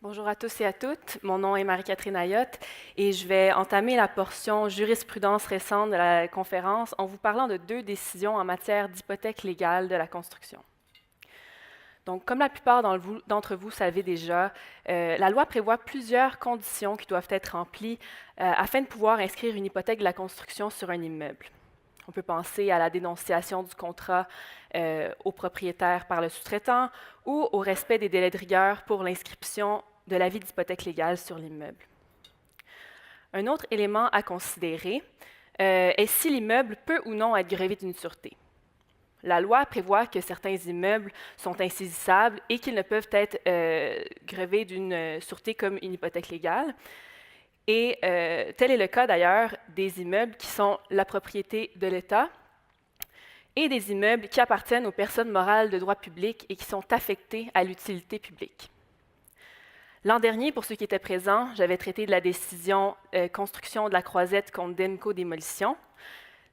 Bonjour à tous et à toutes. Mon nom est Marie-Catherine Ayotte et je vais entamer la portion jurisprudence récente de la conférence en vous parlant de deux décisions en matière d'hypothèque légale de la construction. Donc, comme la plupart d'entre vous savez déjà, la loi prévoit plusieurs conditions qui doivent être remplies afin de pouvoir inscrire une hypothèque de la construction sur un immeuble. On peut penser à la dénonciation du contrat au propriétaire par le sous-traitant ou au respect des délais de rigueur pour l'inscription de l'avis d'hypothèque légale sur l'immeuble. Un autre élément à considérer est si l'immeuble peut ou non être grevé d'une sûreté. La loi prévoit que certains immeubles sont insaisissables et qu'ils ne peuvent être grevés d'une sûreté comme une hypothèque légale. Et tel est le cas d'ailleurs des immeubles qui sont la propriété de l'État et des immeubles qui appartiennent aux personnes morales de droit public et qui sont affectés à l'utilité publique. L'an dernier, pour ceux qui étaient présents, j'avais traité de la décision construction de la Croisette contre Denko Démolition.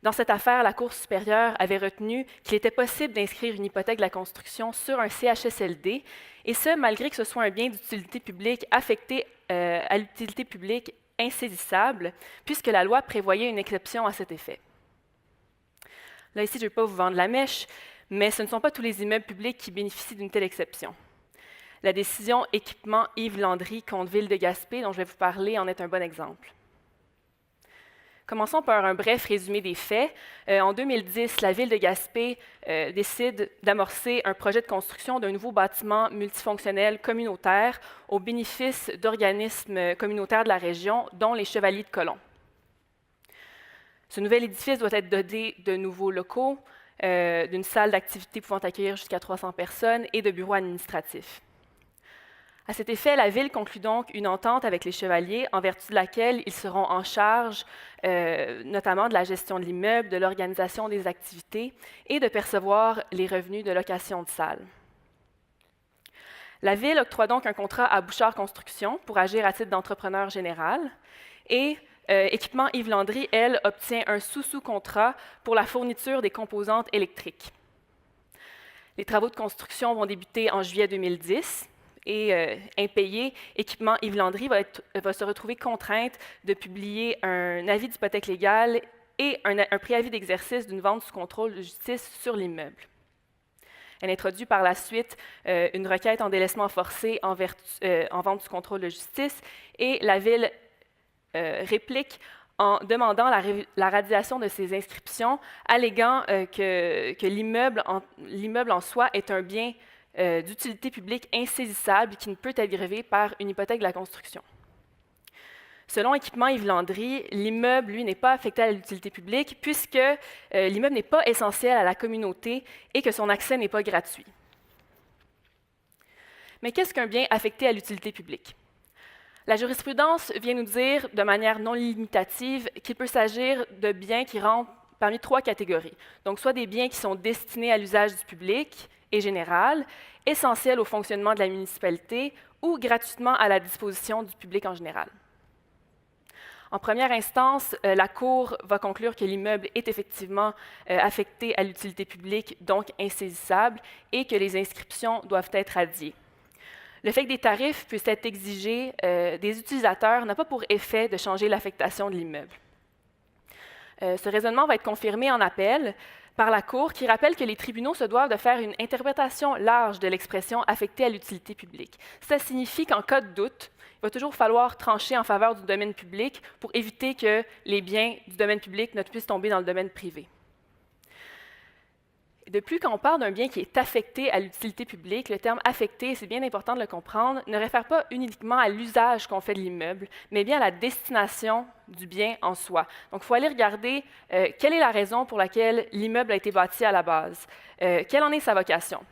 Dans cette affaire, la Cour supérieure avait retenu qu'il était possible d'inscrire une hypothèque de la construction sur un CHSLD, et ce, malgré que ce soit un bien d'utilité publique affecté à l'utilité publique insaisissable, puisque la loi prévoyait une exception à cet effet. Là, ici, je ne vais pas vous vendre la mèche, mais ce ne sont pas tous les immeubles publics qui bénéficient d'une telle exception. La décision équipement Yves Landry contre Ville de Gaspé, dont je vais vous parler, en est un bon exemple. Commençons par un bref résumé des faits. En 2010, la Ville de Gaspé décide d'amorcer un projet de construction d'un nouveau bâtiment multifonctionnel communautaire au bénéfice d'organismes communautaires de la région, dont les Chevaliers de Colomb. Ce nouvel édifice doit être doté de nouveaux locaux, d'une salle d'activité pouvant accueillir jusqu'à 300 personnes et de bureaux administratifs. À cet effet, la Ville conclut donc une entente avec les Chevaliers en vertu de laquelle ils seront en charge notamment de la gestion de l'immeuble, de l'organisation des activités et de percevoir les revenus de location de salles. La Ville octroie donc un contrat à Bouchard Construction pour agir à titre d'entrepreneur général et Équipement Yves Landry, elle, obtient un sous-contrat pour la fourniture des composantes électriques. Les travaux de construction vont débuter en juillet 2010 et impayé, Équipement Yves Landry va se retrouver contrainte de publier un avis d'hypothèque légale et un préavis d'exercice d'une vente sous contrôle de justice sur l'immeuble. Elle introduit par la suite une requête en délaissement forcé en vente sous contrôle de justice et la Ville réplique en demandant la radiation de ces inscriptions, alléguant que l'immeuble en soi est un bien d'utilité publique insaisissable qui ne peut être grevé par une hypothèque de la construction. Selon Équipement Yves Landry, l'immeuble, lui, n'est pas affecté à l'utilité publique puisque l'immeuble n'est pas essentiel à la communauté et que son accès n'est pas gratuit. Mais qu'est-ce qu'un bien affecté à l'utilité publique? La jurisprudence vient nous dire de manière non limitative qu'il peut s'agir de biens qui rentrent parmi trois catégories. Donc, soit des biens qui sont destinés à l'usage du public et général, essentiels au fonctionnement de la municipalité ou gratuitement à la disposition du public en général. En première instance, la Cour va conclure que l'immeuble est effectivement affecté à l'utilité publique, donc insaisissable, et que les inscriptions doivent être radiées. Le fait que des tarifs puissent être exigés des utilisateurs n'a pas pour effet de changer l'affectation de l'immeuble. Ce raisonnement va être confirmé en appel par la Cour qui rappelle que les tribunaux se doivent de faire une interprétation large de l'expression affectée à l'utilité publique. Ça signifie qu'en cas de doute, il va toujours falloir trancher en faveur du domaine public pour éviter que les biens du domaine public ne puissent tomber dans le domaine privé. De plus, quand on parle d'un bien qui est affecté à l'utilité publique, le terme affecté, c'est bien important de le comprendre, ne réfère pas uniquement à l'usage qu'on fait de l'immeuble, mais bien à la destination du bien en soi. Donc, il faut aller regarder quelle est la raison pour laquelle l'immeuble a été bâti à la base, quelle en est sa vocation.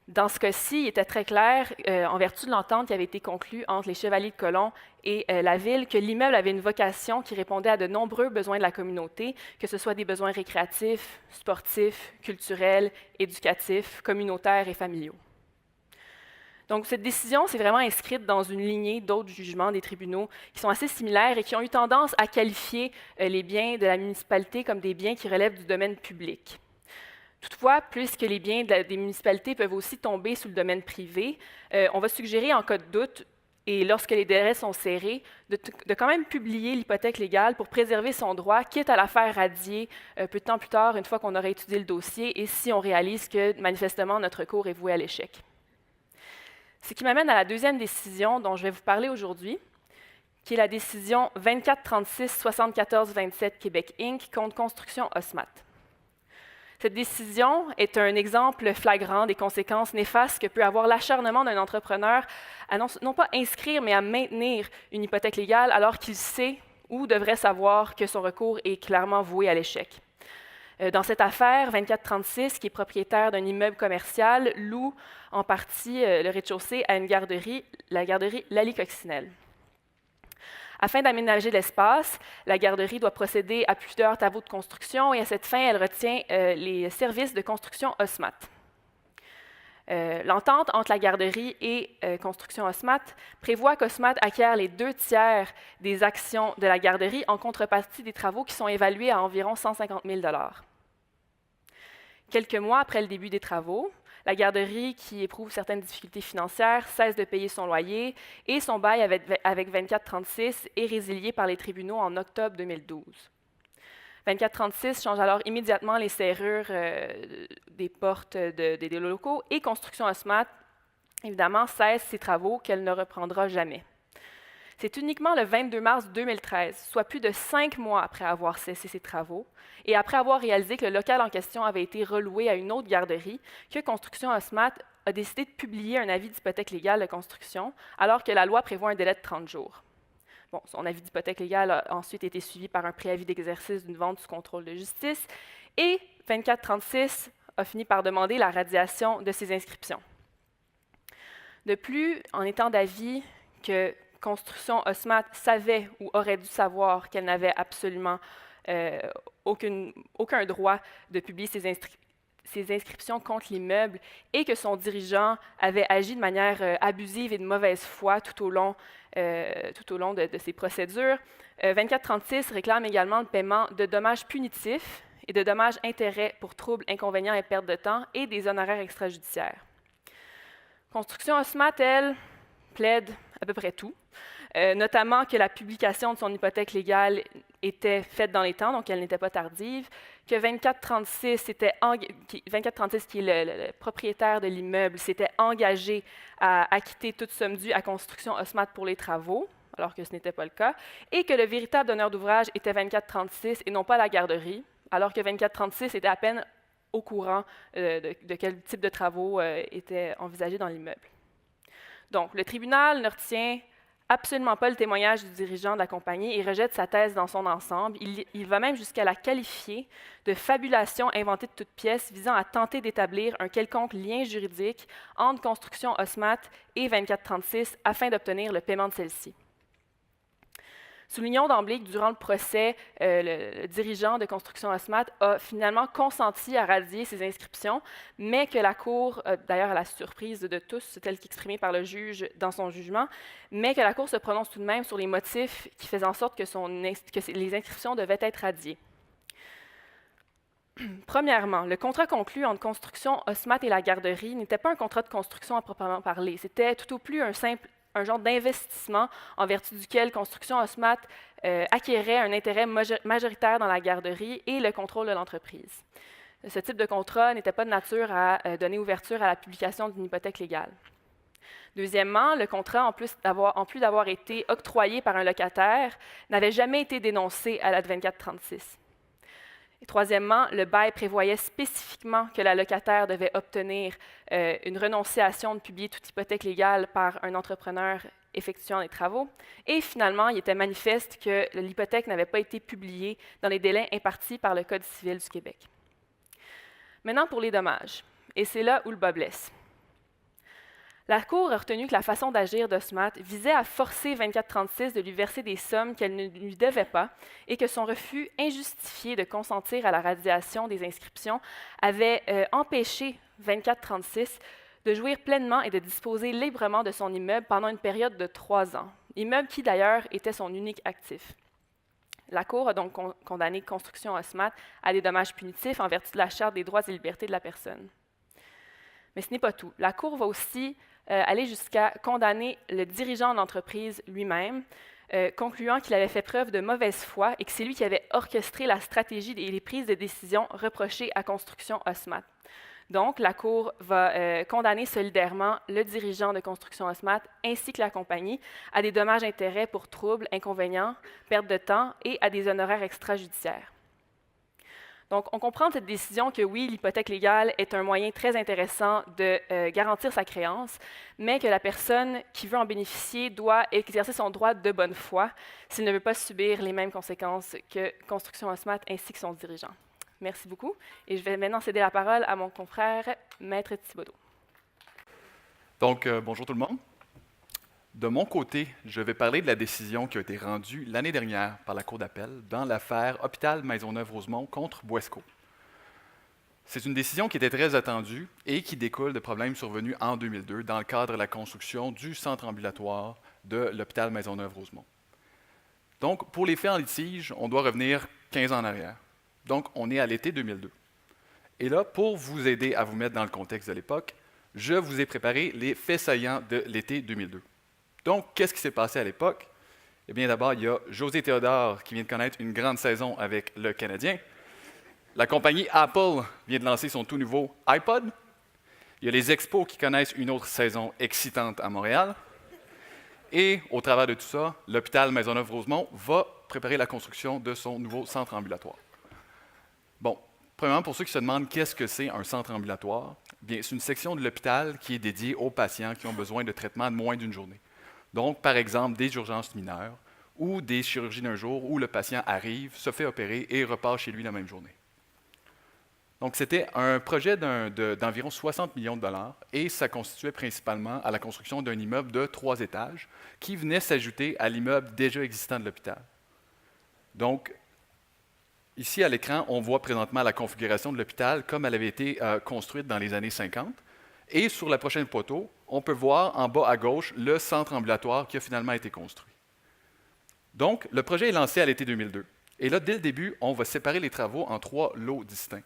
Dans ce cas-ci, il était très clair, en vertu de l'entente qui avait été conclue entre les Chevaliers de Colomb et la Ville, que l'immeuble avait une vocation qui répondait à de nombreux besoins de la communauté, que ce soit des besoins récréatifs, sportifs, culturels, éducatifs, communautaires et familiaux. Donc, cette décision s'est vraiment inscrite dans une lignée d'autres jugements des tribunaux qui sont assez similaires et qui ont eu tendance à qualifier les biens de la municipalité comme des biens qui relèvent du domaine public. Toutefois, puisque les biens des municipalités peuvent aussi tomber sous le domaine privé, on va suggérer en cas de doute et lorsque les délais sont serrés, de quand même publier l'hypothèque légale pour préserver son droit, quitte à la faire radier peu de temps plus tard, une fois qu'on aura étudié le dossier et si on réalise que manifestement notre recours est voué à l'échec. Ce qui m'amène à la deuxième décision dont je vais vous parler aujourd'hui, qui est la décision 2436-7427 Québec Inc. contre Construction Osmat. Cette décision est un exemple flagrant des conséquences néfastes que peut avoir l'acharnement d'un entrepreneur à non pas inscrire, mais à maintenir une hypothèque légale alors qu'il sait ou devrait savoir que son recours est clairement voué à l'échec. Dans cette affaire, 2436, qui est propriétaire d'un immeuble commercial, loue en partie le rez-de-chaussée à une garderie, la garderie Lally-Coccinelle. Afin d'aménager l'espace, la garderie doit procéder à plusieurs travaux de construction et à cette fin, elle retient les services de construction Osmat. L'entente entre la garderie et Construction Osmat prévoit qu'Osmat acquiert les 2/3 des actions de la garderie en contrepartie des travaux qui sont évalués à environ 150 000 $. Quelques mois après le début des travaux, la garderie, qui éprouve certaines difficultés financières, cesse de payer son loyer et son bail avec 2436 est résilié par les tribunaux en octobre 2012. 2436 change alors immédiatement les serrures des portes des locaux et Construction Osmat, évidemment, cesse ses travaux qu'elle ne reprendra jamais. C'est uniquement le 22 mars 2013, soit plus de 5 mois après avoir cessé ses travaux, et après avoir réalisé que le local en question avait été reloué à une autre garderie, que Construction Osmat a décidé de publier un avis d'hypothèque légale de construction, alors que la loi prévoit un délai de 30 jours. Bon, son avis d'hypothèque légale a ensuite été suivi par un préavis d'exercice d'une vente sous contrôle de justice, et 2436 a fini par demander la radiation de ses inscriptions. De plus, en étant d'avis que Construction Osmat savait ou aurait dû savoir qu'elle n'avait absolument aucun droit de publier ses inscriptions contre l'immeuble et que son dirigeant avait agi de manière abusive et de mauvaise foi tout au long de ces procédures. 2436 réclame également le paiement de dommages punitifs et de dommages-intérêts pour troubles, inconvénients et perte de temps et des honoraires extrajudiciaires. Construction Osmat, elle, plaide à peu près tout, notamment que la publication de son hypothèque légale était faite dans les temps, donc elle n'était pas tardive, que 2436, qui est le propriétaire de l'immeuble, s'était engagé à acquitter toute somme due à Construction Osmat pour les travaux, alors que ce n'était pas le cas, et que le véritable donneur d'ouvrage était 2436 et non pas la garderie, alors que 2436 était à peine au courant de quel type de travaux étaient envisagés dans l'immeuble. Donc, le tribunal ne retient absolument pas le témoignage du dirigeant de la compagnie et rejette sa thèse dans son ensemble. Il va même jusqu'à la qualifier de fabulation inventée de toutes pièces visant à tenter d'établir un quelconque lien juridique entre Construction Osmat et 2436 afin d'obtenir le paiement de celle-ci. Soulignons d'emblée que durant le procès, le dirigeant de Construction Osmat a finalement consenti à radier ses inscriptions, mais que la Cour, d'ailleurs à la surprise de tous, tel qu'exprimé par le juge dans son jugement, mais que la Cour se prononce tout de même sur les motifs qui faisaient en sorte que les inscriptions devaient être radiées. Premièrement, le contrat conclu entre Construction Osmat et la garderie n'était pas un contrat de construction à proprement parler, c'était tout au plus un genre d'investissement en vertu duquel Construction Osmat acquérait un intérêt majoritaire dans la garderie et le contrôle de l'entreprise. Ce type de contrat n'était pas de nature à donner ouverture à la publication d'une hypothèque légale. Deuxièmement, le contrat, en plus d'avoir été octroyé par un locataire, n'avait jamais été dénoncé à la 2436. Et troisièmement, le bail prévoyait spécifiquement que la locataire devait obtenir une renonciation de publier toute hypothèque légale par un entrepreneur effectuant les travaux. Et finalement, il était manifeste que l'hypothèque n'avait pas été publiée dans les délais impartis par le Code civil du Québec. Maintenant, pour les dommages. Et c'est là où le bas blesse. La Cour a retenu que la façon d'agir d'Osmat visait à forcer 2436 de lui verser des sommes qu'elle ne lui devait pas et que son refus injustifié de consentir à la radiation des inscriptions avait empêché 2436 de jouir pleinement et de disposer librement de son immeuble pendant une période de 3 ans, immeuble qui d'ailleurs était son unique actif. La Cour a donc condamné Construction Osmat à des dommages punitifs en vertu de la Charte des droits et libertés de la personne. Mais ce n'est pas tout. La Cour va aussi aller jusqu'à condamner le dirigeant d'entreprise lui-même, concluant qu'il avait fait preuve de mauvaise foi et que c'est lui qui avait orchestré la stratégie et les prises de décision reprochées à Construction Haussmann. Donc, la Cour va condamner solidairement le dirigeant de Construction Haussmann ainsi que la compagnie à des dommages-intérêts pour troubles, inconvénients, perte de temps et à des honoraires extrajudiciaires. Donc, on comprend de cette décision que oui, l'hypothèque légale est un moyen très intéressant de garantir sa créance, mais que la personne qui veut en bénéficier doit exercer son droit de bonne foi s'il ne veut pas subir les mêmes conséquences que Construction Haussmann ainsi que son dirigeant. Merci beaucoup. Et je vais maintenant céder la parole à mon confrère, Maître Thibodeau. Donc, bonjour tout le monde. De mon côté, je vais parler de la décision qui a été rendue l'année dernière par la Cour d'appel dans l'affaire Hôpital Maisonneuve-Rosemont contre Boesco. C'est une décision qui était très attendue et qui découle de problèmes survenus en 2002 dans le cadre de la construction du centre ambulatoire de l'Hôpital Maisonneuve-Rosemont. Donc, pour les faits en litige, on doit revenir 15 ans en arrière. Donc, on est à l'été 2002. Et là, pour vous aider à vous mettre dans le contexte de l'époque, je vous ai préparé les faits saillants de l'été 2002. Donc, qu'est-ce qui s'est passé à l'époque? Eh bien, d'abord, il y a José Théodore qui vient de connaître une grande saison avec le Canadien. La compagnie Apple vient de lancer son tout nouveau iPod. Il y a les Expos qui connaissent une autre saison excitante à Montréal. Et au travers de tout ça, l'hôpital Maisonneuve-Rosemont va préparer la construction de son nouveau centre ambulatoire. Bon, premièrement, pour ceux qui se demandent qu'est-ce que c'est un centre ambulatoire, bien, c'est une section de l'hôpital qui est dédiée aux patients qui ont besoin de traitement de moins d'une journée. Donc, par exemple, des urgences mineures ou des chirurgies d'un jour où le patient arrive, se fait opérer et repart chez lui la même journée. Donc, c'était un projet d'environ 60 millions de dollars et ça constituait principalement à la construction d'un immeuble de 3 étages qui venait s'ajouter à l'immeuble déjà existant de l'hôpital. Donc, ici à l'écran, on voit présentement la configuration de l'hôpital comme elle avait été construite dans les années 50. Et sur la prochaine photo, on peut voir en bas à gauche le centre ambulatoire qui a finalement été construit. Donc, le projet est lancé à l'été 2002. Et là, dès le début, on va séparer les travaux en 3 lots distincts.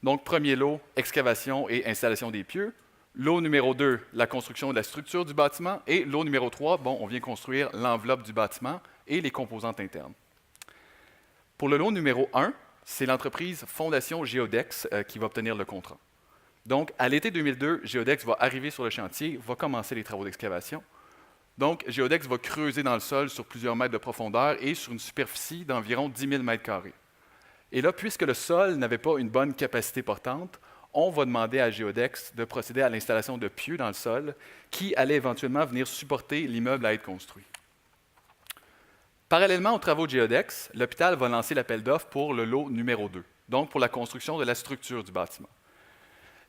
Donc, premier lot, excavation et installation des pieux. Lot numéro 2, la construction de la structure du bâtiment. Et lot numéro 3, bon, on vient construire l'enveloppe du bâtiment et les composantes internes. Pour le lot numéro 1, c'est l'entreprise Fondation Géodex qui va obtenir le contrat. Donc, à l'été 2002, Géodex va arriver sur le chantier, va commencer les travaux d'excavation. Donc, Géodex va creuser dans le sol sur plusieurs mètres de profondeur et sur une superficie d'environ 10 000 mètres carrés. Et là, puisque le sol n'avait pas une bonne capacité portante, on va demander à Géodex de procéder à l'installation de pieux dans le sol qui allaient éventuellement venir supporter l'immeuble à être construit. Parallèlement aux travaux de Géodex, l'hôpital va lancer l'appel d'offres pour le lot numéro 2, donc pour la construction de la structure du bâtiment.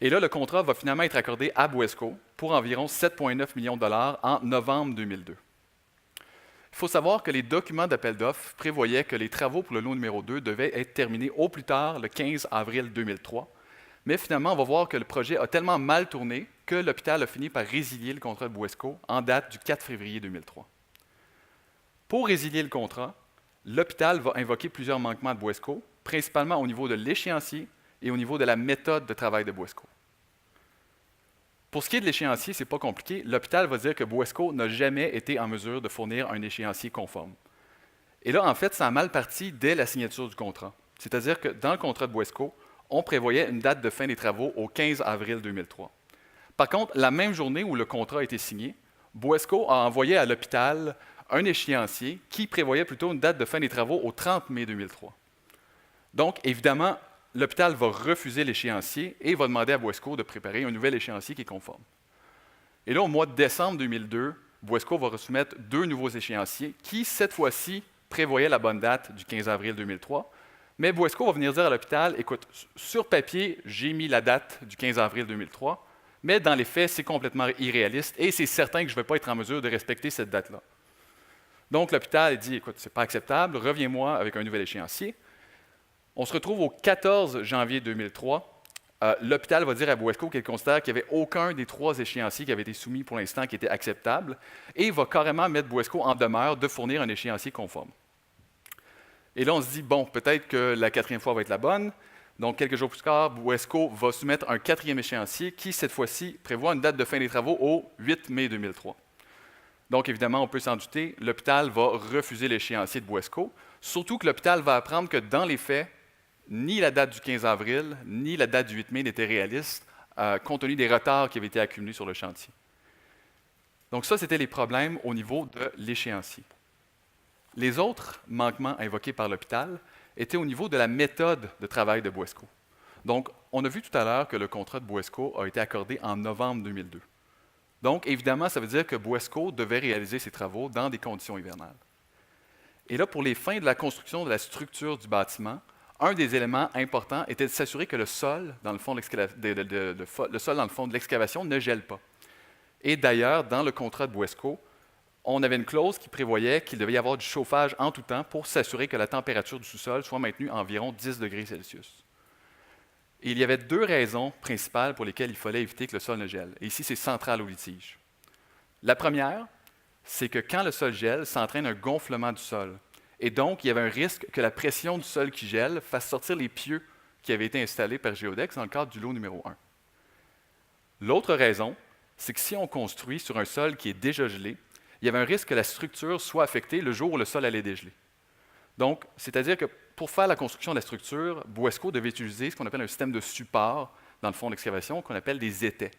Et là, le contrat va finalement être accordé à Boesco pour environ 7,9 millions de dollars en novembre 2002. Il faut savoir que les documents d'appel d'offres prévoyaient que les travaux pour le lot numéro 2 devaient être terminés au plus tard le 15 avril 2003. Mais finalement, on va voir que le projet a tellement mal tourné que l'hôpital a fini par résilier le contrat de Boesco en date du 4 février 2003. Pour résilier le contrat, l'hôpital va invoquer plusieurs manquements de Boesco, principalement au niveau de l'échéancier et au niveau de la méthode de travail de Boesco. Pour ce qui est de l'échéancier, ce n'est pas compliqué. L'hôpital va dire que Boesco n'a jamais été en mesure de fournir un échéancier conforme. Et là, en fait, ça a mal parti dès la signature du contrat. C'est-à-dire que dans le contrat de Boesco, on prévoyait une date de fin des travaux au 15 avril 2003. Par contre, la même journée où le contrat a été signé, Boesco a envoyé à l'hôpital un échéancier qui prévoyait plutôt une date de fin des travaux au 30 mai 2003. Donc, évidemment, l'hôpital va refuser l'échéancier et va demander à Boesco de préparer un nouvel échéancier qui est conforme. Et là, au mois de décembre 2002, Boesco va resoumettre 2 nouveaux échéanciers qui, cette fois-ci, prévoyaient la bonne date du 15 avril 2003. Mais Boesco va venir dire à l'hôpital, écoute, sur papier, j'ai mis la date du 15 avril 2003, mais dans les faits, c'est complètement irréaliste et c'est certain que je ne vais pas être en mesure de respecter cette date-là. Donc, l'hôpital dit, écoute, ce n'est pas acceptable, reviens-moi avec un nouvel échéancier. On se retrouve au 14 janvier 2003. L'hôpital va dire à Boesco qu'il considère qu'il n'y avait aucun des 3 échéanciers qui avaient été soumis pour l'instant qui était acceptable et va carrément mettre Boesco en demeure de fournir un échéancier conforme. Et là, on se dit, bon, peut-être que la 4e fois va être la bonne. Donc, quelques jours plus tard, Boesco va soumettre un quatrième échéancier qui, cette fois-ci, prévoit une date de fin des travaux au 8 mai 2003. Donc, évidemment, on peut s'en douter, l'hôpital va refuser l'échéancier de Boesco, surtout que l'hôpital va apprendre que, dans les faits, ni la date du 15 avril, ni la date du 8 mai n'étaient réalistes, compte tenu des retards qui avaient été accumulés sur le chantier. Donc ça, c'était les problèmes au niveau de l'échéancier. Les autres manquements invoqués par l'hôpital étaient au niveau de la méthode de travail de Boesco. Donc, on a vu tout à l'heure que le contrat de Boesco a été accordé en novembre 2002. Donc, évidemment, ça veut dire que Boesco devait réaliser ses travaux dans des conditions hivernales. Et là, pour les fins de la construction de la structure du bâtiment, un des éléments importants était de s'assurer que le sol dans le fond de l'excavation ne gèle pas. Et d'ailleurs, dans le contrat de Boesco, on avait une clause qui prévoyait qu'il devait y avoir du chauffage en tout temps pour s'assurer que la température du sous-sol soit maintenue à environ 10 degrés Celsius. Et il y avait deux raisons principales pour lesquelles il fallait éviter que le sol ne gèle. Et ici, c'est central au litige. La première, c'est que quand le sol gèle, ça entraîne un gonflement du sol. Et donc, il y avait un risque que la pression du sol qui gèle fasse sortir les pieux qui avaient été installés par Géodex dans le cadre du lot numéro 1. L'autre raison, c'est que si on construit sur un sol qui est déjà gelé, il y avait un risque que la structure soit affectée le jour où le sol allait dégeler. Donc, c'est-à-dire que pour faire la construction de la structure, Boesco devait utiliser ce qu'on appelle un système de support dans le fond d'excavation qu'on appelle des étais.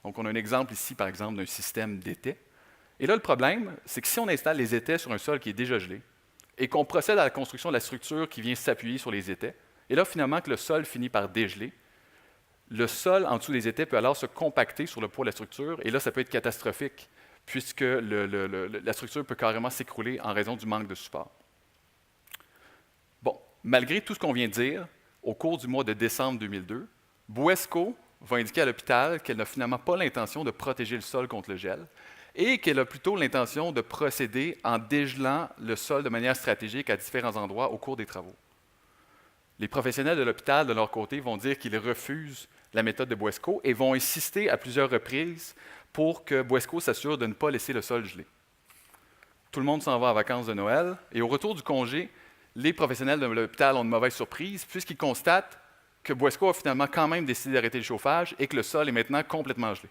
Donc, on a un exemple ici, par exemple, d'un système d'étais. Et là, le problème, c'est que si on installe les étais sur un sol qui est déjà gelé, et qu'on procède à la construction de la structure qui vient s'appuyer sur les étais, et là, finalement, que le sol finit par dégeler, le sol en dessous des étais peut alors se compacter sur le poids de la structure, et là, ça peut être catastrophique, puisque la structure peut carrément s'écrouler en raison du manque de support. Bon, malgré tout ce qu'on vient de dire, au cours du mois de décembre 2002, Boesco va indiquer à l'hôpital qu'elle n'a finalement pas l'intention de protéger le sol contre le gel, et qu'elle a plutôt l'intention de procéder en dégelant le sol de manière stratégique à différents endroits au cours des travaux. Les professionnels de l'hôpital, de leur côté, vont dire qu'ils refusent la méthode de Boesco et vont insister à plusieurs reprises pour que Boesco s'assure de ne pas laisser le sol gelé. Tout le monde s'en va en vacances de Noël, et au retour du congé, les professionnels de l'hôpital ont une mauvaise surprise puisqu'ils constatent que Boesco a finalement quand même décidé d'arrêter le chauffage et que le sol est maintenant complètement gelé.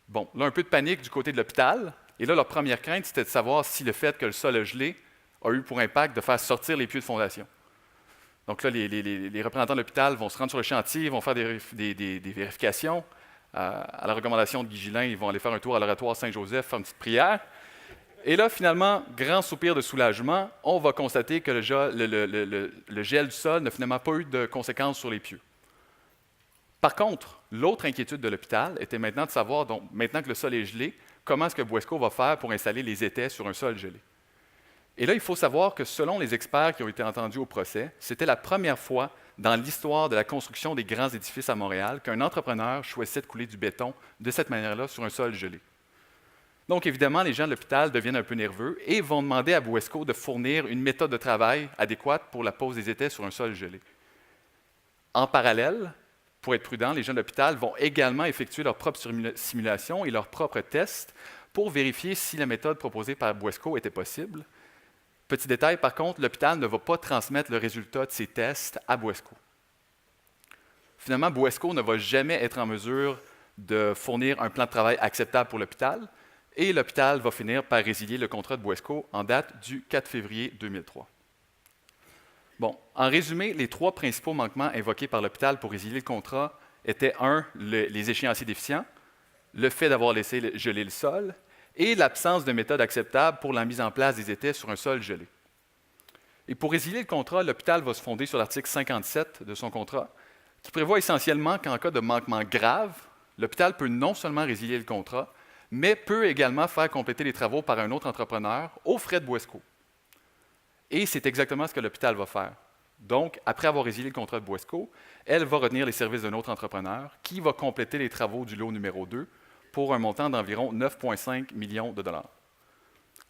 Bon, là, un peu de panique du côté de l'hôpital. Et là, leur première crainte, c'était de savoir si le fait que le sol a gelé a eu pour impact de faire sortir les pieux de fondation. Donc là, les représentants de l'hôpital vont se rendre sur le chantier, vont faire des vérifications. À la recommandation de Guy Gillin, ils vont aller faire un tour à l'oratoire Saint-Joseph, faire une petite prière. Et là, finalement, grand soupir de soulagement, on va constater que le gel du sol n'a finalement pas eu de conséquences sur les pieux. Par contre, l'autre inquiétude de l'hôpital était maintenant de savoir, donc, maintenant que le sol est gelé, comment est-ce que Boesco va faire pour installer les étais sur un sol gelé. Et là, il faut savoir que selon les experts qui ont été entendus au procès, c'était la première fois dans l'histoire de la construction des grands édifices à Montréal qu'un entrepreneur choisissait de couler du béton de cette manière-là sur un sol gelé. Donc, évidemment, les gens de l'hôpital deviennent un peu nerveux et vont demander à Boesco de fournir une méthode de travail adéquate pour la pose des étais sur un sol gelé. En parallèle, pour être prudent, les gens de l'hôpital vont également effectuer leurs propres simulations et leurs propres tests pour vérifier si la méthode proposée par Boesco était possible. Petit détail, par contre, l'hôpital ne va pas transmettre le résultat de ces tests à Boesco. Finalement, Boesco ne va jamais être en mesure de fournir un plan de travail acceptable pour l'hôpital, et l'hôpital va finir par résilier le contrat de Boesco en date du 4 février 2003. Bon, en résumé, les trois principaux manquements invoqués par l'hôpital pour résilier le contrat étaient les échéanciers déficients, le fait d'avoir laissé geler le sol et l'absence de méthode acceptable pour la mise en place des étais sur un sol gelé. Et pour résilier le contrat, l'hôpital va se fonder sur l'article 57 de son contrat, qui prévoit essentiellement qu'en cas de manquement grave, l'hôpital peut non seulement résilier le contrat, mais peut également faire compléter les travaux par un autre entrepreneur aux frais de Boesco. Et c'est exactement ce que l'hôpital va faire. Donc, après avoir résilié le contrat de Boesco, elle va retenir les services d'un autre entrepreneur qui va compléter les travaux du lot numéro 2 pour un montant d'environ 9,5 millions de dollars.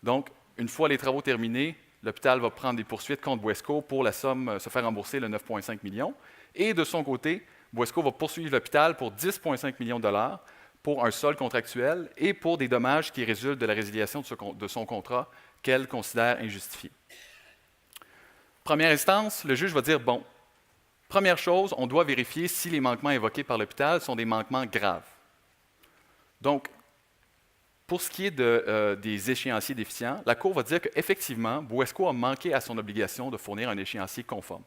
Donc, une fois les travaux terminés, l'hôpital va prendre des poursuites contre Boesco pour la somme, se faire rembourser le 9,5 millions. Et de son côté, Boesco va poursuivre l'hôpital pour 10,5 millions de dollars pour un solde contractuel et pour des dommages qui résultent de la résiliation de son contrat qu'elle considère injustifié. Première instance, le juge va dire, bon, Première chose, on doit vérifier si les manquements évoqués par l'hôpital sont des manquements graves. Donc, pour ce qui est des échéanciers déficients, la Cour va dire qu'effectivement, Buesco a manqué à son obligation de fournir un échéancier conforme.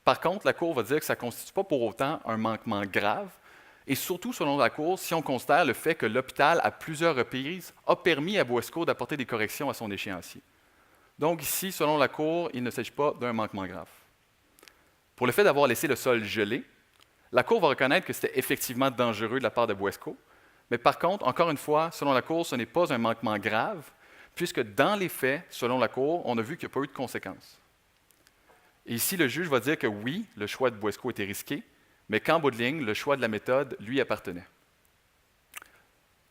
Par contre, la Cour va dire que ça ne constitue pas pour autant un manquement grave, et surtout, selon la Cour, si on considère le fait que l'hôpital, à plusieurs reprises, a permis à Buesco d'apporter des corrections à son échéancier. Donc ici, selon la Cour, il ne s'agit pas d'un manquement grave. Pour le fait d'avoir laissé le sol gelé, la Cour va reconnaître que c'était effectivement dangereux de la part de Buesco, mais par contre, encore une fois, selon la Cour, ce n'est pas un manquement grave, puisque dans les faits, selon la Cour, on a vu qu'il n'y a pas eu de conséquences. Et ici, le juge va dire que oui, le choix de Buesco était risqué, mais qu'en bout de ligne, le choix de la méthode lui appartenait.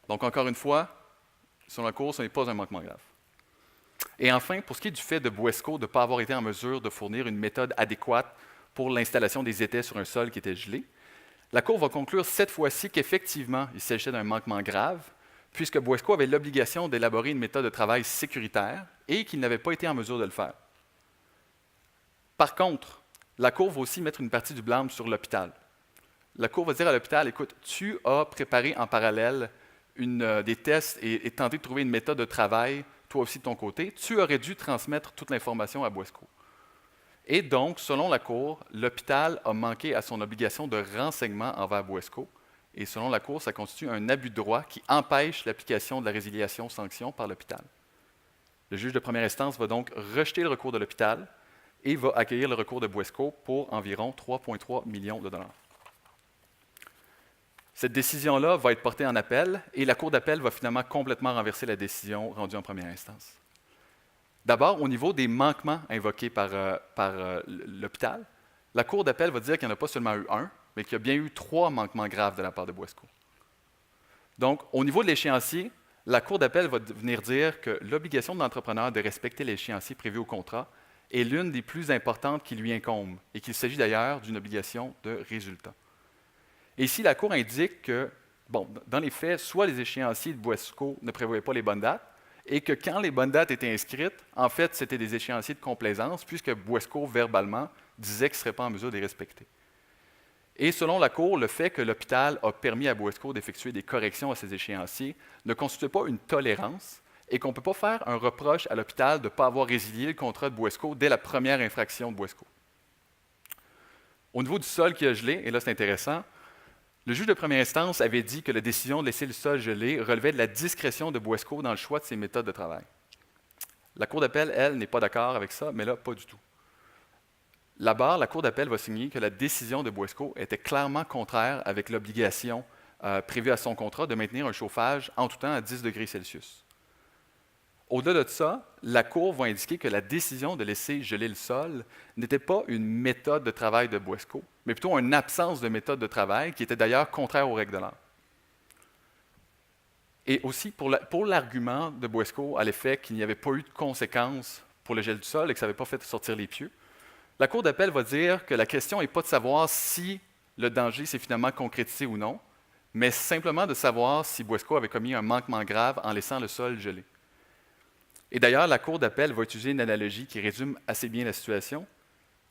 Donc, encore une fois, selon la Cour, ce n'est pas un manquement grave. Et enfin, pour ce qui est du fait de Buesco de ne pas avoir été en mesure de fournir une méthode adéquate pour l'installation des étais sur un sol qui était gelé, la Cour va conclure cette fois-ci qu'effectivement, il s'agissait d'un manquement grave, puisque Buesco avait l'obligation d'élaborer une méthode de travail sécuritaire et qu'il n'avait pas été en mesure de le faire. Par contre, la Cour va aussi mettre une partie du blâme sur l'hôpital. La Cour va dire à l'hôpital, écoute, tu as préparé en parallèle des tests et tenté de trouver une méthode de travail, toi aussi de ton côté, tu aurais dû transmettre toute l'information à Buesco. Et donc, selon la Cour, l'hôpital a manqué à son obligation de renseignement envers Buesco. Et selon la Cour, ça constitue un abus de droit qui empêche l'application de la résiliation-sanction par l'hôpital. Le juge de première instance va donc rejeter le recours de l'hôpital et va accueillir le recours de Buesco pour environ 3,3 millions de dollars. Cette décision-là va être portée en appel et la Cour d'appel va finalement complètement renverser la décision rendue en première instance. D'abord, au niveau des manquements invoqués par l'hôpital, la Cour d'appel va dire qu'il n'y en a pas seulement eu un, mais qu'il y a bien eu 3 manquements graves de la part de Buesco. Donc, au niveau de l'échéancier, la Cour d'appel va venir dire que l'obligation de l'entrepreneur de respecter l'échéancier prévu au contrat est l'une des plus importantes qui lui incombe et qu'il s'agit d'ailleurs d'une obligation de résultat. Et ici, la Cour indique que, dans les faits, soit les échéanciers de Buesco ne prévoyaient pas les bonnes dates, et que quand les bonnes dates étaient inscrites, en fait, c'était des échéanciers de complaisance, puisque Buesco, verbalement, disait qu'il ne serait pas en mesure de les respecter. Et selon la Cour, le fait que l'hôpital a permis à Buesco d'effectuer des corrections à ces échéanciers ne constitue pas une tolérance et qu'on ne peut pas faire un reproche à l'hôpital de ne pas avoir résilié le contrat de Buesco dès la première infraction de Buesco. Au niveau du sol qui a gelé, et là c'est intéressant, le juge de première instance avait dit que la décision de laisser le sol gelé relevait de la discrétion de Buesco dans le choix de ses méthodes de travail. La Cour d'appel, elle, n'est pas d'accord avec ça, mais là, pas du tout. Là-bas, la Cour d'appel va signer que la décision de Buesco était clairement contraire avec l'obligation prévue à son contrat de maintenir un chauffage en tout temps à 10 degrés Celsius. Au-delà de ça, la Cour va indiquer que la décision de laisser geler le sol n'était pas une méthode de travail de Buesco, mais plutôt une absence de méthode de travail qui était d'ailleurs contraire aux règles de l'art. Et aussi pour l'argument de Buesco à l'effet qu'il n'y avait pas eu de conséquences pour le gel du sol et que ça n'avait pas fait sortir les pieux, la Cour d'appel va dire que la question n'est pas de savoir si le danger s'est finalement concrétisé ou non, mais simplement de savoir si Buesco avait commis un manquement grave en laissant le sol gelé. Et d'ailleurs, la Cour d'appel va utiliser une analogie qui résume assez bien la situation.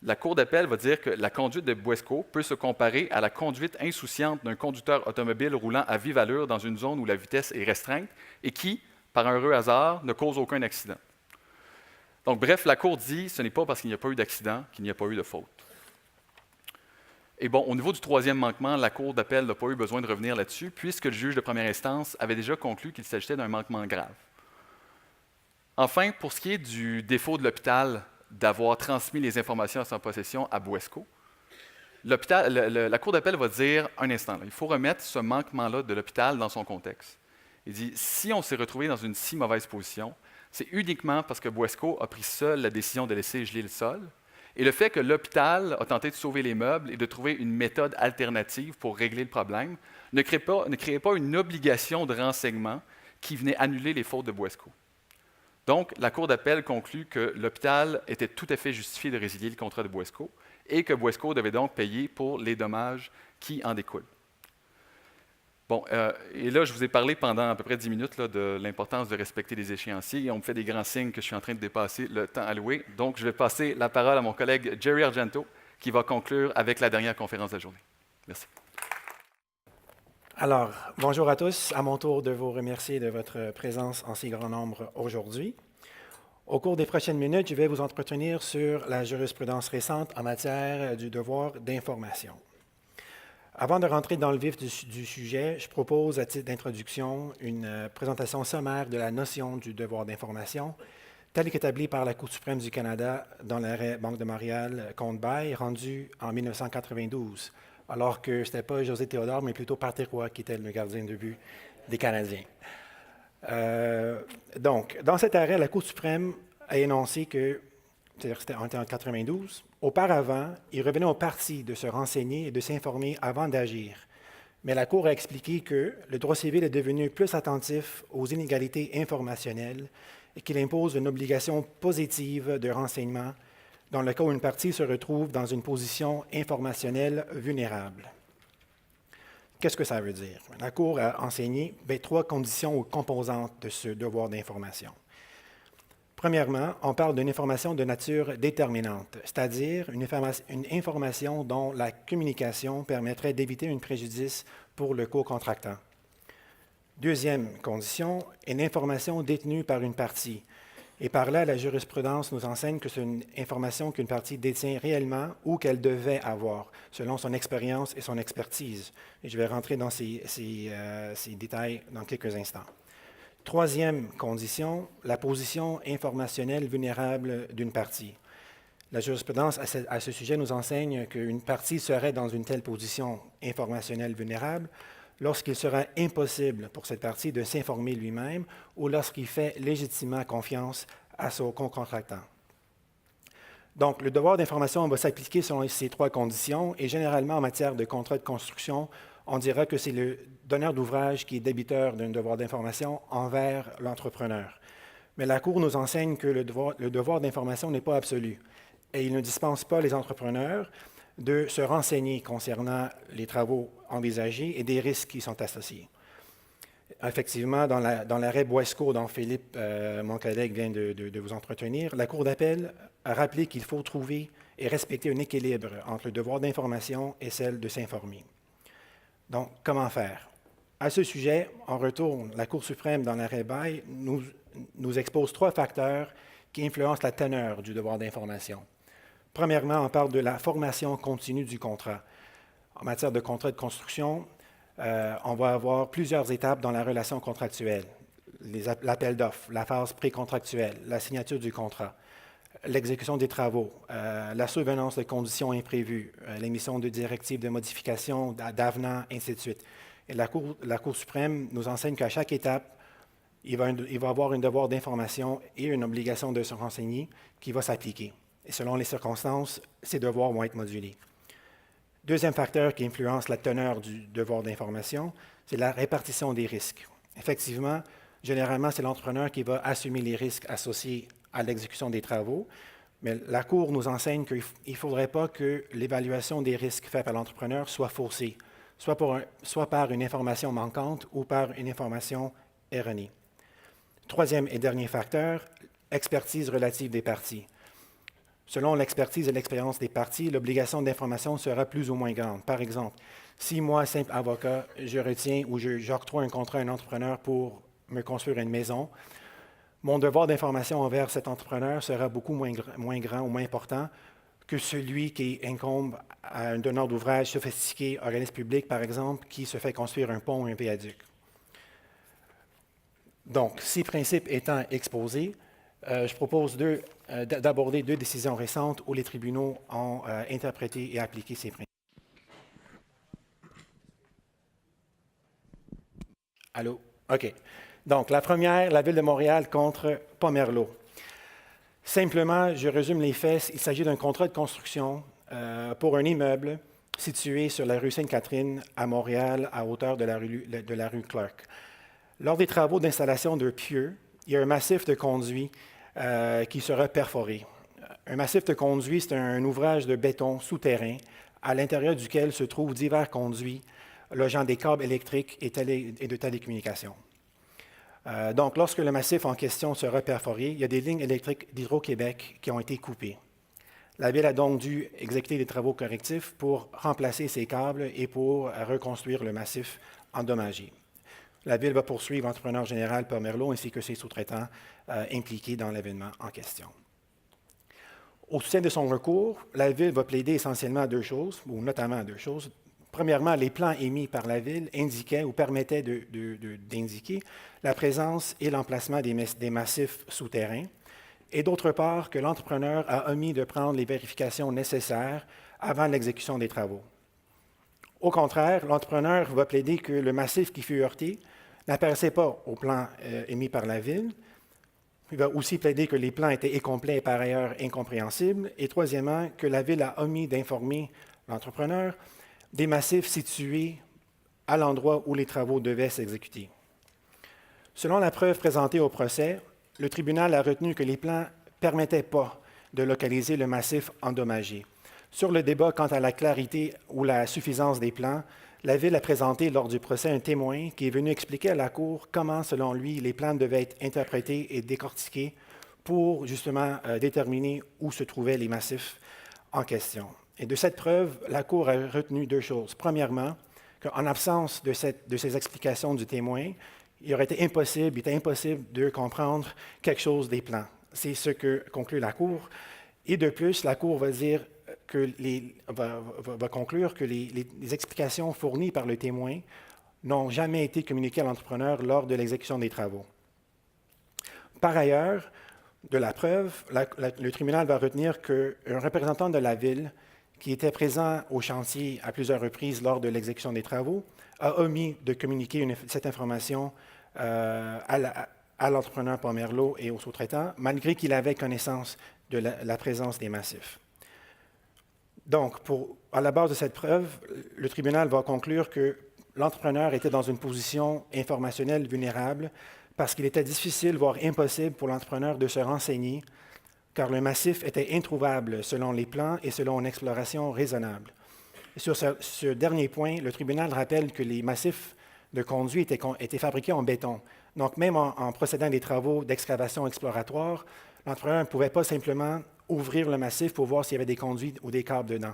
La Cour d'appel va dire que la conduite de Buesco peut se comparer à la conduite insouciante d'un conducteur automobile roulant à vive allure dans une zone où la vitesse est restreinte et qui, par un heureux hasard, ne cause aucun accident. Donc, bref, la Cour dit que ce n'est pas parce qu'il n'y a pas eu d'accident qu'il n'y a pas eu de faute. Et bon, au niveau du troisième manquement, la Cour d'appel n'a pas eu besoin de revenir là-dessus, puisque le juge de première instance avait déjà conclu qu'il s'agissait d'un manquement grave. Enfin, pour ce qui est du défaut de l'hôpital d'avoir transmis les informations à sa possession à Buesco, la Cour d'appel va dire un instant, il faut remettre ce manquement-là de l'hôpital dans son contexte. Il dit, si on s'est retrouvé dans une si mauvaise position, c'est uniquement parce que Buesco a pris seul la décision de laisser geler le sol, et le fait que l'hôpital a tenté de sauver les meubles et de trouver une méthode alternative pour régler le problème ne créait pas une obligation de renseignement qui venait annuler les fautes de Buesco. Donc, la Cour d'appel conclut que l'hôpital était tout à fait justifié de résilier le contrat de Buesco et que Buesco devait donc payer pour les dommages qui en découlent. Bon, et là, je vous ai parlé pendant à peu près 10 minutes là, de l'importance de respecter les échéanciers et on me fait des grands signes que je suis en train de dépasser le temps alloué. Donc, je vais passer la parole à mon collègue Jerry Argento qui va conclure avec la dernière conférence de la journée. Merci. Alors, bonjour à tous. À mon tour de vous remercier de votre présence en si grand nombre aujourd'hui. Au cours des prochaines minutes, je vais vous entretenir sur la jurisprudence récente en matière du devoir d'information. Avant de rentrer dans le vif du sujet, je propose à titre d'introduction une présentation sommaire de la notion du devoir d'information, telle qu'établie par la Cour suprême du Canada dans l'arrêt Banque de Montréal contre Bail rendu en 1992, alors que ce n'était pas José Théodore, mais plutôt Patrick Roy qui était le gardien de but des Canadiens. Donc, dans cet arrêt, la Cour suprême a énoncé que, c'était en 1992, auparavant, il revenait aux parties de se renseigner et de s'informer avant d'agir. Mais la Cour a expliqué que le droit civil est devenu plus attentif aux inégalités informationnelles et qu'il impose une obligation positive de renseignement dans le cas où une partie se retrouve dans une position informationnelle vulnérable. Qu'est-ce que ça veut dire? La Cour a enseigné trois conditions ou composantes de ce devoir d'information. Premièrement, on parle d'une information de nature déterminante, c'est-à-dire une information dont la communication permettrait d'éviter un préjudice pour le co-contractant. Deuxième condition, une information détenue par une partie. Et par là, la jurisprudence nous enseigne que c'est une information qu'une partie détient réellement ou qu'elle devait avoir, selon son expérience et son expertise. Et je vais rentrer dans ces détails dans quelques instants. Troisième condition, la position informationnelle vulnérable d'une partie. La jurisprudence à ce sujet nous enseigne qu'une partie serait dans une telle position informationnelle vulnérable lorsqu'il sera impossible pour cette partie de s'informer lui-même ou lorsqu'il fait légitimement confiance à son co-contractant. Donc, le devoir d'information va s'appliquer selon ces trois conditions et généralement en matière de contrat de construction, on dira que c'est le donneur d'ouvrage qui est débiteur d'un devoir d'information envers l'entrepreneur. Mais la Cour nous enseigne que le devoir d'information n'est pas absolu et il ne dispense pas les entrepreneurs de se renseigner concernant les travaux envisagés et des risques qui sont associés. Effectivement, dans l'arrêt Boesco, dont Philippe, mon collègue, vient de vous entretenir, la Cour d'appel a rappelé qu'il faut trouver et respecter un équilibre entre le devoir d'information et celle de s'informer. Donc, comment faire? À ce sujet, en retour, la Cour suprême, dans l'arrêt Bail, nous expose trois facteurs qui influencent la teneur du devoir d'information. Premièrement, on parle de la formation continue du contrat. En matière de contrat de construction, on va avoir plusieurs étapes dans la relation contractuelle. L'appel d'offres, la phase précontractuelle, la signature du contrat, l'exécution des travaux, la survenance de conditions imprévues, l'émission de directives de modification, d'avenants, ainsi de suite. Et la Cour suprême nous enseigne qu'à chaque étape, il va avoir un devoir d'information et une obligation de se renseigner qui va s'appliquer. Et selon les circonstances, ces devoirs vont être modulés. Deuxième facteur qui influence la teneur du devoir d'information, c'est la répartition des risques. Effectivement, généralement, c'est l'entrepreneur qui va assumer les risques associés à l'exécution des travaux, mais la Cour nous enseigne qu'il ne faudrait pas que l'évaluation des risques faits par l'entrepreneur soit faussée, soit par une information manquante ou par une information erronée. Troisième et dernier facteur, expertise relative des parties. Selon l'expertise et l'expérience des parties, l'obligation d'information sera plus ou moins grande. Par exemple, si moi, simple avocat, je retiens ou j'octroie un contrat à un entrepreneur pour me construire une maison, mon devoir d'information envers cet entrepreneur sera beaucoup moins grand ou moins important que celui qui incombe à un donneur d'ouvrage sophistiqué, organisme public, par exemple, qui se fait construire un pont ou un viaduc. Donc, ces principes étant exposés, je propose d'aborder deux décisions récentes où les tribunaux ont interprété et appliqué ces principes. Allô? OK. Donc, la première, la Ville de Montréal contre Pomerleau. Simplement, je résume les faits. Il s'agit d'un contrat de construction pour un immeuble situé sur la rue Sainte-Catherine à Montréal, à hauteur de la rue Clark. Lors des travaux d'installation de pieux, il y a un massif de conduits qui sera perforé. Un massif de conduits, c'est un ouvrage de béton souterrain à l'intérieur duquel se trouvent divers conduits logeant des câbles électriques et de télécommunications. Donc, lorsque le massif en question sera perforé, il y a des lignes électriques d'Hydro-Québec qui ont été coupées. La Ville a donc dû exécuter des travaux correctifs pour remplacer ces câbles et pour reconstruire le massif endommagé. La Ville va poursuivre l'entrepreneur général Pomerleau ainsi que ses sous-traitants impliqués dans l'événement en question. Au soutien de son recours, la Ville va plaider essentiellement à deux choses, ou notamment à deux choses. Premièrement, les plans émis par la Ville indiquaient ou permettaient d'indiquer la présence et l'emplacement des massifs souterrains, et d'autre part, que l'entrepreneur a omis de prendre les vérifications nécessaires avant l'exécution des travaux. Au contraire, l'entrepreneur va plaider que le massif qui fut heurté n'apparaissait pas au plan émis par la Ville. Il va aussi plaider que les plans étaient incomplets et par ailleurs incompréhensibles. Et troisièmement, que la Ville a omis d'informer l'entrepreneur des massifs situés à l'endroit où les travaux devaient s'exécuter. Selon la preuve présentée au procès, le tribunal a retenu que les plans ne permettaient pas de localiser le massif endommagé. Sur le débat quant à la clarité ou la suffisance des plans, la Ville a présenté lors du procès un témoin qui est venu expliquer à la Cour comment, selon lui, les plans devaient être interprétés et décortiqués pour justement déterminer où se trouvaient les massifs en question. Et de cette preuve, la Cour a retenu deux choses. Premièrement, qu'en absence de ces explications du témoin, il était impossible de comprendre quelque chose des plans. C'est ce que conclut la Cour. Et de plus, la Cour va dire va conclure que les explications fournies par le témoin n'ont jamais été communiquées à l'entrepreneur lors de l'exécution des travaux. Par ailleurs, de la preuve, le tribunal va retenir qu'un représentant de la Ville qui était présent au chantier à plusieurs reprises lors de l'exécution des travaux a omis de communiquer cette information à l'entrepreneur Pomerleau et aux sous-traitants, malgré qu'il avait connaissance de la présence des massifs. Donc, à la base de cette preuve, le tribunal va conclure que l'entrepreneur était dans une position informationnelle vulnérable parce qu'il était difficile, voire impossible pour l'entrepreneur de se renseigner, car le massif était introuvable selon les plans et selon une exploration raisonnable. Et sur ce dernier point, le tribunal rappelle que les massifs de conduits étaient fabriqués en béton. Donc, même en procédant à des travaux d'excavation exploratoire, l'entrepreneur ne pouvait pas simplement ouvrir le massif pour voir s'il y avait des conduits ou des câbles dedans.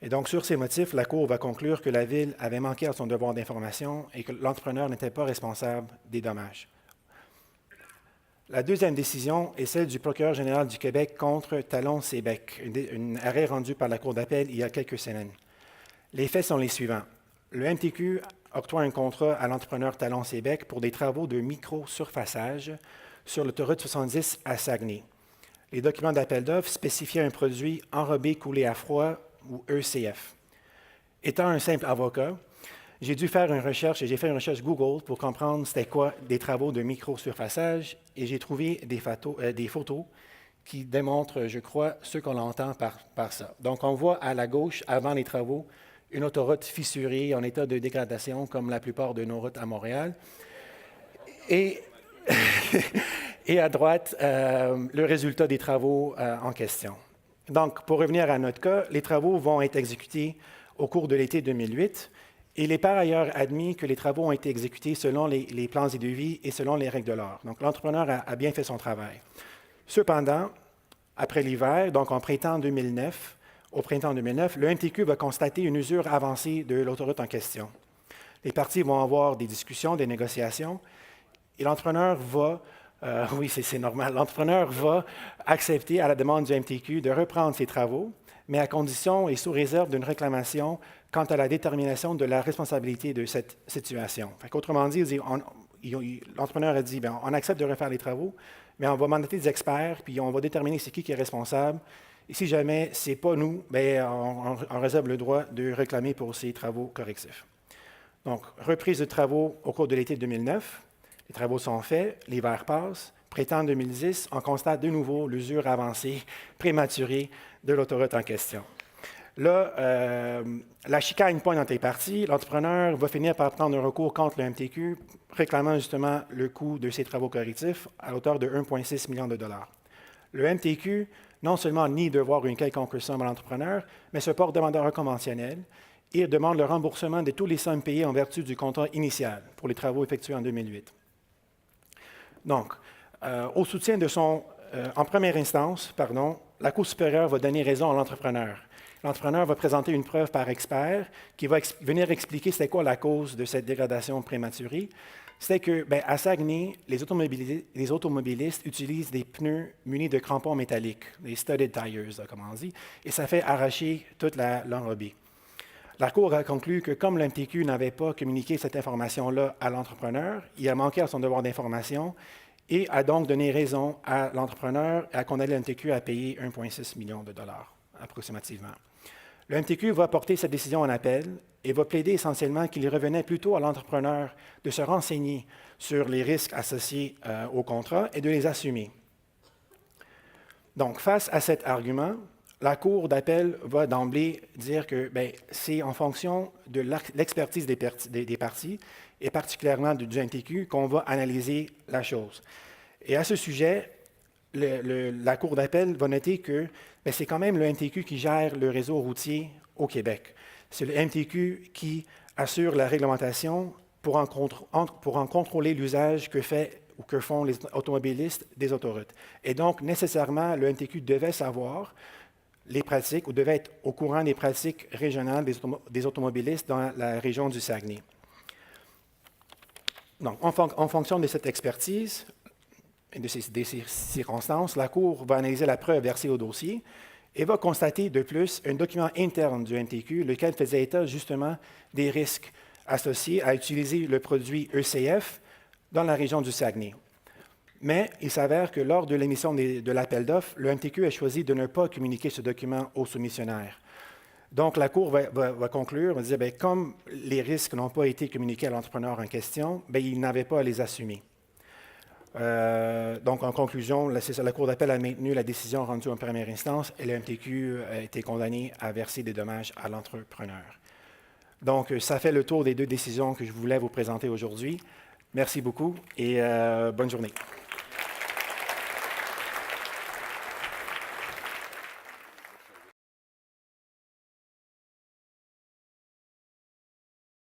Et donc, sur ces motifs, la Cour va conclure que la Ville avait manqué à son devoir d'information et que l'entrepreneur n'était pas responsable des dommages. La deuxième décision est celle du procureur général du Québec contre Talon-Sébec, un arrêt rendu par la Cour d'appel il y a quelques semaines. Les faits sont les suivants. Le MTQ octroie un contrat à l'entrepreneur Talon-Sébec pour des travaux de micro-surfaçage sur l'autoroute 70 à Saguenay. Les documents d'appel d'offres spécifiaient un produit enrobé coulé à froid ou ECF. Étant un simple avocat, j'ai dû faire une recherche et j'ai fait une recherche Google pour comprendre c'était quoi des travaux de micro-surfaçage et j'ai trouvé des photos qui démontrent, je crois, ce qu'on entend par ça. Donc, on voit à la gauche, avant les travaux, une autoroute fissurée en état de dégradation, comme la plupart de nos routes à Montréal. Et à droite, le résultat des travaux en question. Donc, pour revenir à notre cas, les travaux vont être exécutés au cours de l'été 2008 et il est par ailleurs admis que les travaux ont été exécutés selon les plans et devis et selon les règles de l'art. Donc, l'entrepreneur a bien fait son travail. Cependant, après l'hiver, donc au printemps 2009, le MTQ va constater une usure avancée de l'autoroute en question. Les parties vont avoir des discussions, des négociations, et l'entrepreneur va, oui, c'est normal, l'entrepreneur va accepter à la demande du MTQ de reprendre ses travaux, mais à condition et sous réserve d'une réclamation quant à la détermination de la responsabilité de cette situation. Autrement dit, l'entrepreneur a dit, bien, on accepte de refaire les travaux, mais on va mandater des experts, puis on va déterminer c'est qui est responsable. Et si jamais ce n'est pas nous, bien, on réserve le droit de réclamer pour ces travaux correctifs. Donc, reprise de travaux au cours de l'été 2009. Les travaux sont faits, l'hiver passe. Printemps 2010, on constate de nouveau l'usure avancée, prématurée de l'autoroute en question. Là, la chicane pointe entre les parties. L'entrepreneur va finir par prendre un recours contre le MTQ, réclamant justement le coût de ces travaux correctifs à hauteur de 1,6 million de dollars. Le MTQ, non seulement nie devoir une quelconque somme à l'entrepreneur, mais se porte demandeur conventionnel et demande le remboursement de tous les sommes payées en vertu du contrat initial pour les travaux effectués en 2008. Donc, au soutien de son En première instance, la Cour supérieure va donner raison à l'entrepreneur. L'entrepreneur va présenter une preuve par expert qui va venir expliquer c'était quoi la cause de cette dégradation prématurée. C'est que, à Saguenay, les automobilistes utilisent des pneus munis de crampons métalliques, des studded tires, comme on dit, et ça fait arracher toute l'enrobée. La Cour a conclu que comme l'MTQ n'avait pas communiqué cette information-là à l'entrepreneur, il a manqué à son devoir d'information et a donc donné raison à l'entrepreneur et a condamné l'MTQ à payer 1,6 million de dollars, approximativement. Le MTQ va porter cette décision en appel et va plaider essentiellement qu'il revenait plutôt à l'entrepreneur de se renseigner sur les risques associés au contrat et de les assumer. Donc, face à cet argument, la Cour d'appel va d'emblée dire que c'est en fonction de l'expertise des parties, et particulièrement du MTQ, qu'on va analyser la chose. Et à ce sujet, la Cour d'appel va noter que c'est quand même le MTQ qui gère le réseau routier au Québec. C'est le MTQ qui assure la réglementation pour en contrôler l'usage que font les automobilistes des autoroutes. Et donc, nécessairement, le MTQ devait savoir les pratiques ou devait être au courant des pratiques régionales des automobilistes dans la région du Saguenay. Donc, en fonction de cette expertise, de ces circonstances, la Cour va analyser la preuve versée au dossier et va constater de plus un document interne du MTQ, lequel faisait état justement des risques associés à utiliser le produit ECF dans la région du Saguenay. Mais il s'avère que lors de l'émission de l'appel d'offres, le MTQ a choisi de ne pas communiquer ce document aux soumissionnaires. Donc, la Cour va conclure, va dire, comme les risques n'ont pas été communiqués à l'entrepreneur en question, il n'avait pas à les assumer. Donc, en conclusion, la Cour d'appel a maintenu la décision rendue en première instance et le MTQ a été condamné à verser des dommages à l'entrepreneur. Donc, ça fait le tour des deux décisions que je voulais vous présenter aujourd'hui. Merci beaucoup et bonne journée.